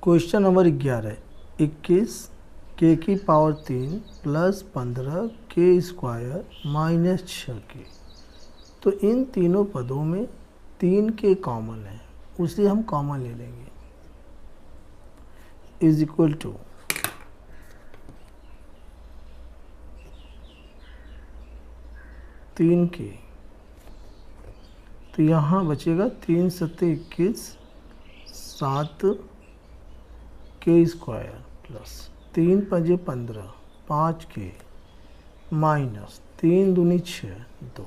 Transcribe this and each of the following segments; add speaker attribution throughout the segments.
Speaker 1: Question number 11 21 के की power 3 plus 15 के स्क्वायर माइनस 6 के। तो इन तीनों पदों में 3 के कॉमन है, उसे हम कॉमन ले लेंगे। इज इक्वल टू 3 के, तो यहाँ बचेगा 3 सत्ते 21 7 के स्क्वायर प्लस 3 पंजे 15 5 के माइनस 3 दूनी 6 2।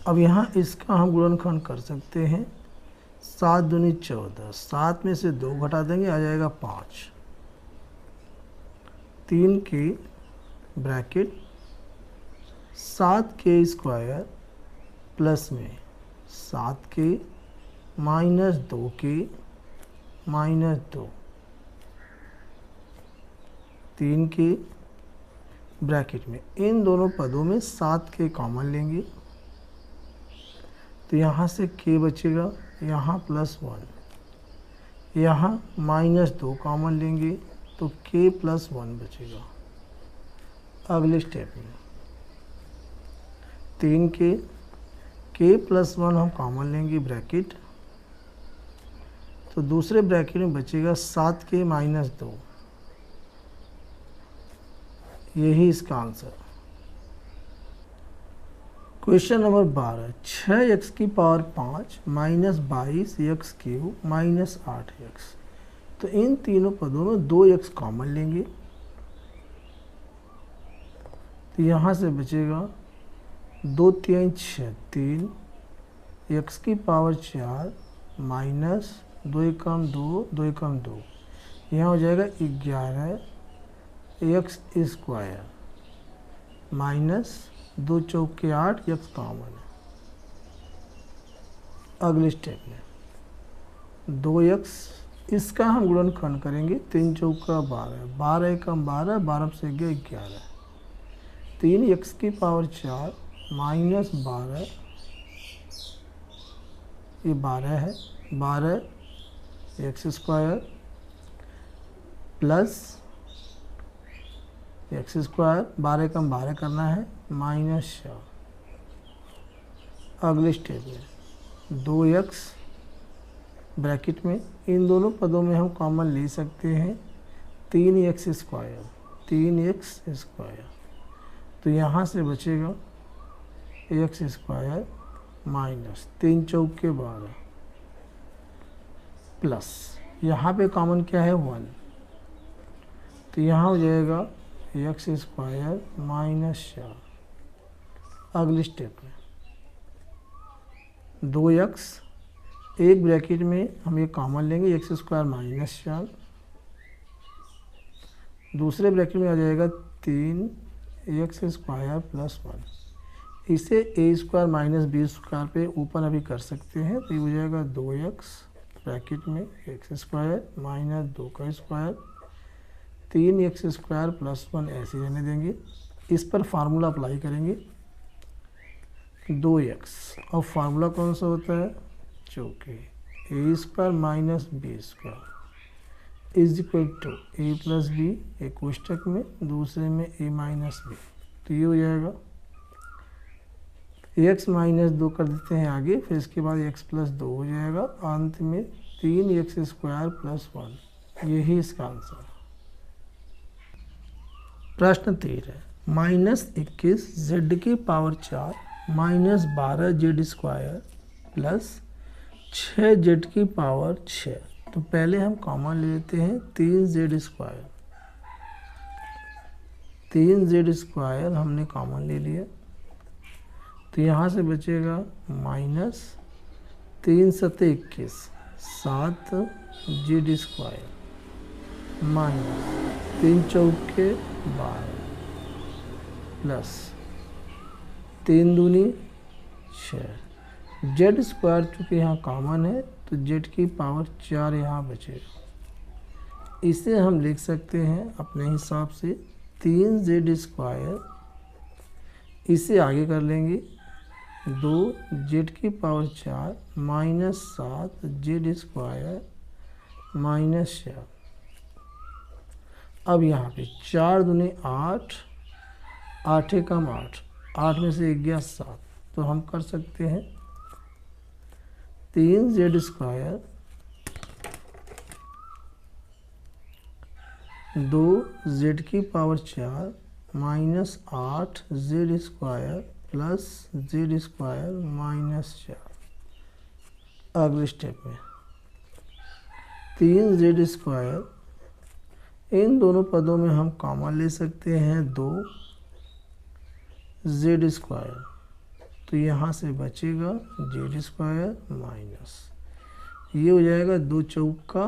Speaker 1: अब यहाँ इसका हम गुणनखंड कर सकते हैं। 7 दूनी 14, 7 में से 2 घटा देंगे, आ जाएगा 5। 3 के ब्रैकेट 7 के स्क्वायर प्लस में 7 के माइनस 2 के माइनस 2। 3 के ब्रैकेट में इन दोनों पदों में 7 के कॉमन लेंगे, तो यहाँ से के बचेगा, यहाँ प्लस 1, यहाँ माइनस 2 कॉमन लेंगे तो के प्लस 1 बचेगा। अगले स्टेप में 3 के प्लस 1 हम कॉमन लेंगे ब्रैकेट, तो दूसरे ब्रैकेट में बचेगा 7 के माइनस 2। यही इसका आंसर। क्वेश्चन नंबर 12 6x की power 5 minus 22x cube minus 8x। तो इन तीनों पदों में 2x कॉमन लेंगे, तो यहाँ से बचेगा 2 3 6 3 x की पावर 4 माइनस 2 एकम 2 2 एकम 2, यहाँ हो जाएगा 11 एक्स स्क्वायर माइनस 2 चौके 8 एक्स कॉमन है। अगले स्टेप में 2x, इसका हम गुणनखंड करेंगे। 3 चौका 12, 12 एकम 12, 12 से गया 11। 3 एक्स की पावर 4 माइनस 12, ये 12 है, 12 x square plus x square 12 कम 12 करना है माइनस 4। अगले स्टेप में 2x ब्रैकेट में इन दोनों पदों में हम कॉमन ले सकते हैं। 3x स्क्वायर 3x स्क्वायर, तो यहाँ से बचेगा एक्स स्क्वायर माइनस 3 चौके 12 प्लस यहाँ पे कॉमन क्या है 1, तो यहाँ हो जाएगा एक्स स्क्वायर माइनस 4। अगले स्टेप में 2x, एक ब्रैकेट में हम ये कॉमन लेंगे एक्स स्क्वायर माइनस 4, दूसरे ब्रैकेट में आ जाएगा 3 एक्स स्क्वायर प्लस 1। इसे ए स्क्वायर माइनस बी स्क्वायर पे ऊपर अभी कर सकते हैं, तो ये हो जाएगा 2x ब्रैकेट में एक्स स्क्वायर माइनस 2 का स्क्वायर 3 एक्स स्क्वायर प्लस 1 ऐसे रहने देंगे। इस पर फार्मूला अप्लाई करेंगे 2x, और फार्मूला कौन सा होता है, चूँकि A square minus B square is equal to A plus B, एक कोष्टक में दूसरे में ए माइनस बी, तो ये हो जाएगा x माइनस 2 कर देते हैं आगे, फिर इसके बाद x प्लस 2 हो जाएगा, अंत में 3 एक्स स्क्वायर प्लस 1। यही इसका आंसर। प्रश्न 13 माइनस 21 जेड की power 4 minus 12 Z square plus 6 Z की पावर 6। तो पहले हम कॉमन ले लेते हैं 3 जेड स्क्वायर। 3 जेड स्क्वायर हमने कॉमन ले लिया, तो यहाँ से बचेगा माइनस 3 सत्ते 21 7 जेड स्क्वायर माइनस 3 चौके 12 प्लस 3 दूनी 6। जेड स्क्वायर चूँकि यहाँ कॉमन है, तो जेड की पावर 4 यहाँ बचेगा। इसे हम लिख सकते हैं अपने हिसाब से 3 जेड स्क्वायर, इसे आगे कर लेंगे 2 जेड की power 4 minus 7 Z square minus 4। अब यहाँ पे 4 दूनी 8, 8 एकम 8, 8 में से 1 गया 7, तो हम कर सकते हैं 3z² 2z⁴ minus 8z² plus z² minus 4। अगले स्टेप में 3z², इन दोनों पदों में हम कॉमन ले सकते हैं 2z², तो यहाँ से बचेगा z² माइनस, ये हो जाएगा 2 चौका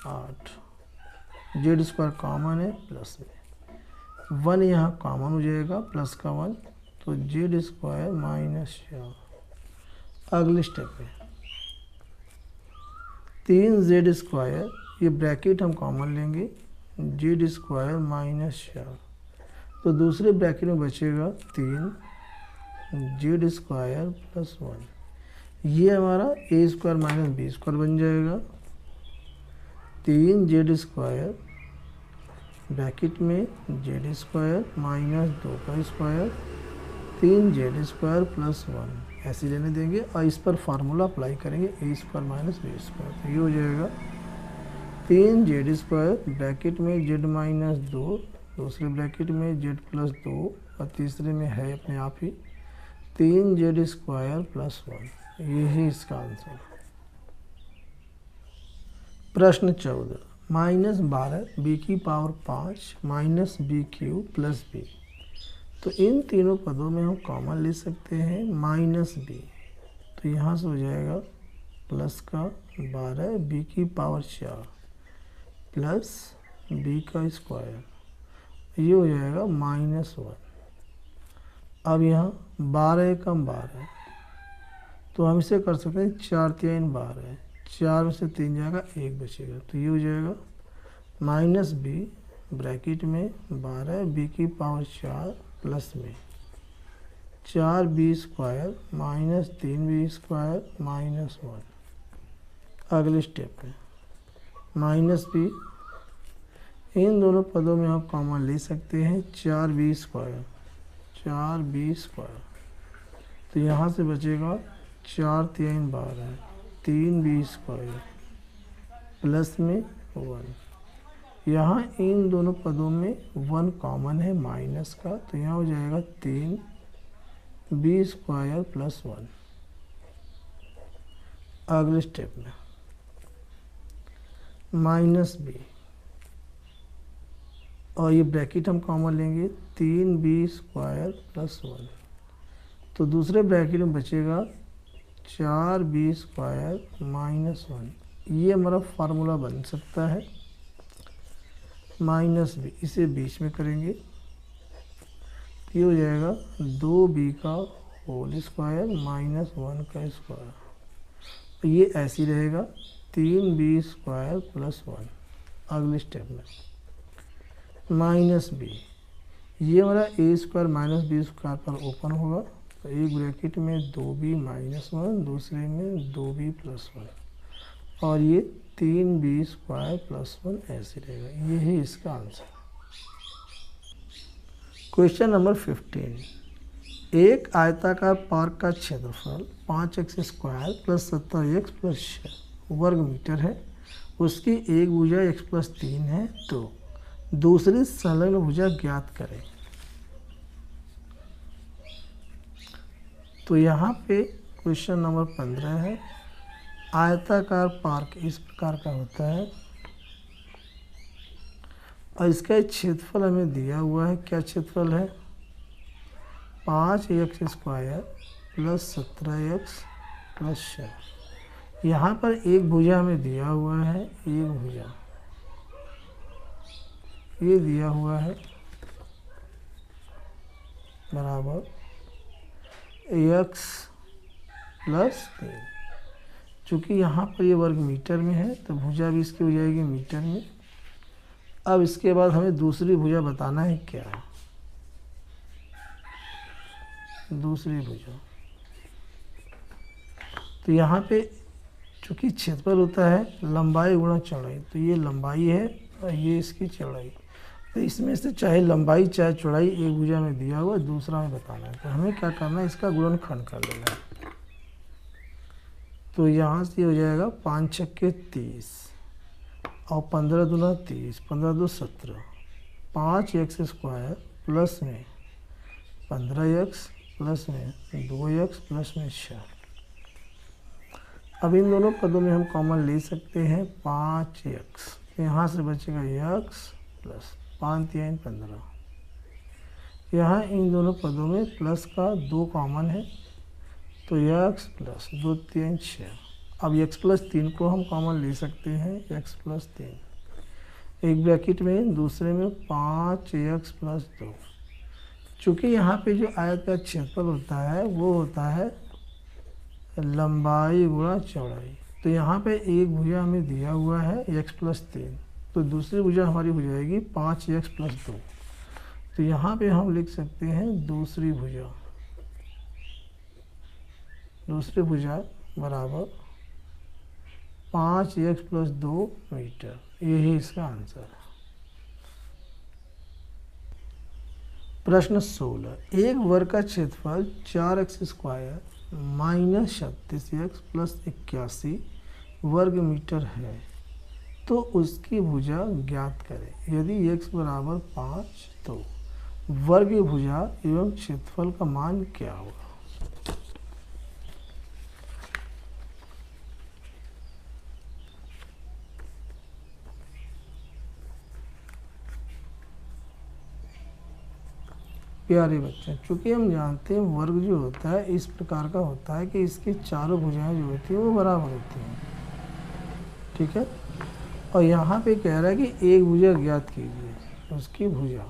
Speaker 1: 8, z² कॉमन है प्लस में 1 यहाँ कॉमन हो जाएगा प्लस का 1, तो z² माइनस 4। अगले स्टेप में 3z², ये ब्रैकेट हम कॉमन लेंगे, z² माइनस 4, तो दूसरे ब्रैकेट में बचेगा 3z² प्लस 1, ये हमारा a² माइनस b² बन जाएगा। 3z² ब्रैकेट में z² माइनस 2 का स्क्वायर, 3z² प्लस 1 ऐसे लेने देंगे और इस पर फार्मूला अप्लाई करेंगे a² माइनस b², तो ये हो जाएगा 3z² ब्रैकेट में z माइनस 2, दूसरे ब्रैकेट में z प्लस 2 और तीसरे में है अपने आप ही 3z² प्लस 1, यही इसका आंसर। प्रश्न 14, -12 b⁵ minus b³ plus b, तो इन तीनों पदों में हम कॉमन ले सकते हैं माइनस b, तो यहाँ से हो जाएगा प्लस का 12 b⁴ प्लस b², ये हो जाएगा माइनस 1। अब यहाँ 12 एकम 12, तो हम इसे कर सकते हैं 4×3 12, 4 में से 3 जाएगा 1 बचेगा, तो ये हो जाएगा माइनस b ब्रैकेट में 12 b⁴ प्लस में 4b² माइनस 3b² माइनस 1। अगले स्टेप में माइनस b, इन दोनों पदों में हम कॉमन ले सकते हैं 4b², तो यहाँ से बचेगा 4×3 12, 3b² प्लस में 1, यहाँ इन दोनों पदों में 1 कॉमन है माइनस का, तो यहाँ हो जाएगा 3b² प्लस 1। अगले स्टेप में माइनस b, और ये ब्रैकेट हम कॉमन लेंगे 3b² प्लस 1, तो दूसरे ब्रैकेट में बचेगा 4b² माइनस 1, ये हमारा फार्मूला बन सकता है माइनस b, इसे बीच में करेंगे, ये हो जाएगा 2b² माइनस 1 का स्क्वायर, ये ऐसे ही रहेगा 3b² प्लस 1। अगले स्टेप में माइनस b, ये हमारा a² माइनस b² पर ओपन होगा, तो एक ब्रैकेट में 2b माइनस 1, दूसरे में 2b प्लस 1, और ये 3b² प्लस 1 ऐसे रहेगा, यही इसका आंसर। क्वेश्चन नंबर 15, एक आयताकार पार्क का क्षेत्रफल 5x² प्लस 70x प्लस 6 वर्ग मीटर है, उसकी एक भुजा x प्लस 3 है, तो दूसरी संलग्न भुजा ज्ञात करें। तो यहाँ पे क्वेश्चन नंबर 15 है, आयताकार पार्क इस प्रकार का होता है और इसका क्षेत्रफल हमें दिया हुआ है, क्या क्षेत्रफल है 5x² प्लस 17x प्लस 6। यहाँ पर एक भुजा हमें दिया हुआ है, एक भुजा ये दिया हुआ है बराबर x प्लस 3, चूँकि यहाँ पर ये वर्ग मीटर में है तो भुजा भी इसकी हो जाएगी मीटर में। अब इसके बाद हमें दूसरी भुजा बताना है, क्या है दूसरी भुजा, तो यहाँ पे चूँकि क्षेत्रफल होता है लंबाई गुणा चौड़ाई, तो ये लंबाई है और ये इसकी चौड़ाई, तो इसमें से चाहे लंबाई चाहे चौड़ाई एक भुजा में दिया हुआ दूसरा में बताना है, तो हमें क्या करना है, इसका गुणनखंड कर लेना है। तो यहाँ से हो जाएगा 5 छक्के 30 और 15 दूना 30, 15 दो 17, 5x² प्लस में 15x प्लस में 2x प्लस में 6। अब इन दोनों पदों में हम कॉमन ले सकते हैं 5x, यहाँ से बचेगा x प्लस 5 3 15। यहाँ इन दोनों पदों में प्लस का 2 कॉमन है, तो x प्लस 2 3 6। अब x प्लस 3 को हम कॉमन ले सकते हैं, x प्लस 3 एक ब्रैकेट में, दूसरे में 5x प्लस 2। चूँकि यहाँ पे जो आयत का क्षेत्रफल होता है वो होता है लंबाई गुणा चौड़ाई, तो यहाँ पे एक भुजा हमें दिया हुआ है x प्लस 3, तो दूसरी भुजा हमारी हो जाएगी 5x प्लस 2। तो यहाँ पे हम लिख सकते हैं दूसरी भुजा बराबर 5x प्लस 2 मीटर, यही इसका आंसर है। प्रश्न 16, एक वर्ग का क्षेत्रफल 4x² माइनस 36x प्लस 81 वर्ग मीटर है, तो उसकी भुजा ज्ञात करें। यदि x बराबर 5 तो वर्ग भुजा एवं क्षेत्रफल का मान क्या होगा। प्यारे बच्चे, चूँकि हम जानते हैं वर्ग जो होता है इस प्रकार का होता है कि इसकी चारों भुजाएं जो होती हैं वो बराबर होती हैं, ठीक है। और यहाँ पे कह रहा है कि एक भुजा ज्ञात कीजिए, उसकी भुजा,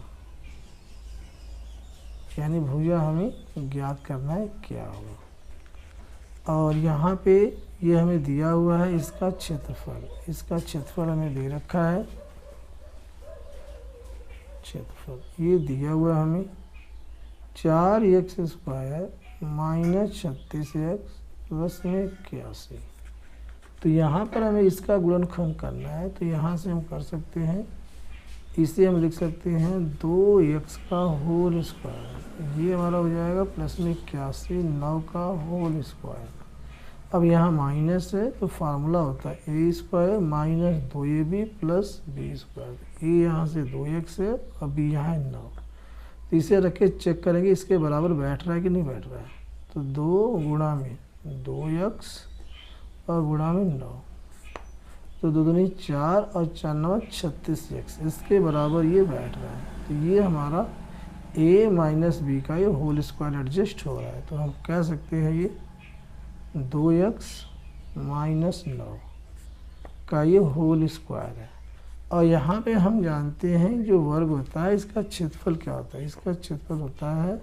Speaker 1: यानी भुजा हमें ज्ञात करना है क्या होगा। और यहाँ पे ये हमें दिया हुआ है इसका क्षेत्रफल हमें दे रखा है, क्षेत्रफल ये दिया हुआ है हमें 4x² माइनस 36x प्लस में 81। तो यहाँ पर हमें इसका गुणनखंड करना है, तो यहाँ से हम कर सकते हैं, इसे हम लिख सकते हैं 2x का होल स्क्वायर, ये हमारा हो जाएगा प्लस में 81 9 का होल स्क्वायर। अब यहाँ माइनस है तो फार्मूला होता है a² minus 2ab plus b², a यहाँ से 2x है और b यहाँ है 9। तो इसे रख के चेक करेंगे इसके बराबर बैठ रहा है कि नहीं बैठ रहा है, तो 2 गुणा में 2x और गुणा में 9, तो 2 दूनी 4 और 4 9 36x, इसके बराबर ये बैठ रहा है। तो ये हमारा a माइनस b का ये होल स्क्वायर एडजस्ट हो रहा है, तो हम कह सकते हैं ये 2x माइनस 9 का ये होल स्क्वायर है। और यहाँ पे हम जानते हैं जो वर्ग होता है इसका क्षेत्रफल क्या होता है, इसका क्षेत्रफल होता है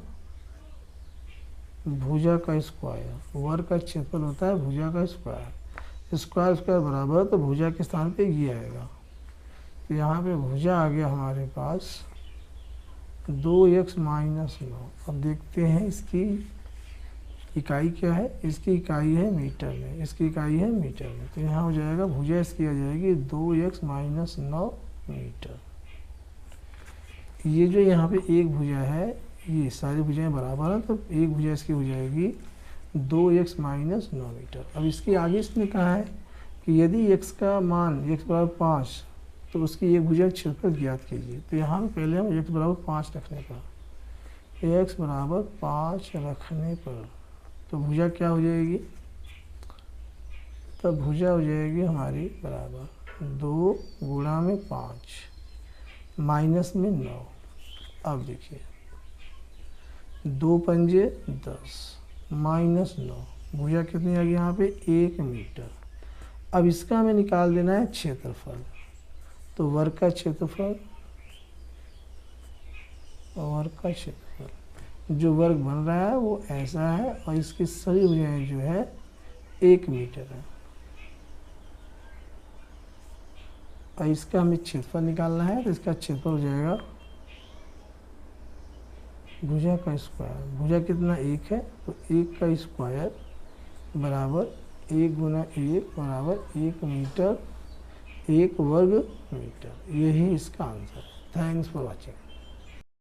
Speaker 1: भुजा का स्क्वायर, वर्ग का क्षेत्रफल होता है भुजा का स्क्वायर, स्क्वायर बराबर, तो भुजा के स्थान पे ये आएगा। तो यहाँ पे भुजा आ गया हमारे पास 2x माइनस 9। अब देखते हैं इसकी इकाई क्या है, इसकी इकाई है मीटर में, इसकी इकाई है मीटर में, तो यहाँ हो जाएगा भुजा इसकी आ जाएगी 2x माइनस 9 मीटर। ये जो यहाँ पे एक भुजा है, ये सारी भुजाएं बराबर हैं, तो एक भुजा इसकी हो जाएगी 2x माइनस 9 मीटर। अब इसके आगे इसने कहा है कि यदि x का मान x बराबर 5 तो उसकी एक भुजा क्षेत्रफल ज्ञात कीजिए। तो यहाँ पे पहले हम x बराबर 5 रखने पर, x बराबर 5 रखने पर तो भुजा क्या हो जाएगी, तब भुजा हो जाएगी हमारी बराबर 2 गुणा में 5 माइनस में 9। अब देखिए 2 पंजे 10 माइनस 9, भुजा कितनी आ गई यहाँ पे 1 मीटर। अब इसका हमें निकाल देना है क्षेत्रफल, तो वर्ग का क्षेत्रफल, जो वर्ग बन रहा है वो ऐसा है और इसकी सभी भुजाएं जो है 1 मीटर है। और इसका हमें क्षेत्रफल निकालना है, तो इसका क्षेत्रफल हो जाएगा भुजा का स्क्वायर, भुजा कितना 1 है, तो 1 का स्क्वायर बराबर 1 गुना 1 बराबर 1 मीटर 1 वर्ग मीटर। यही इसका आंसर है। Thanks for watching.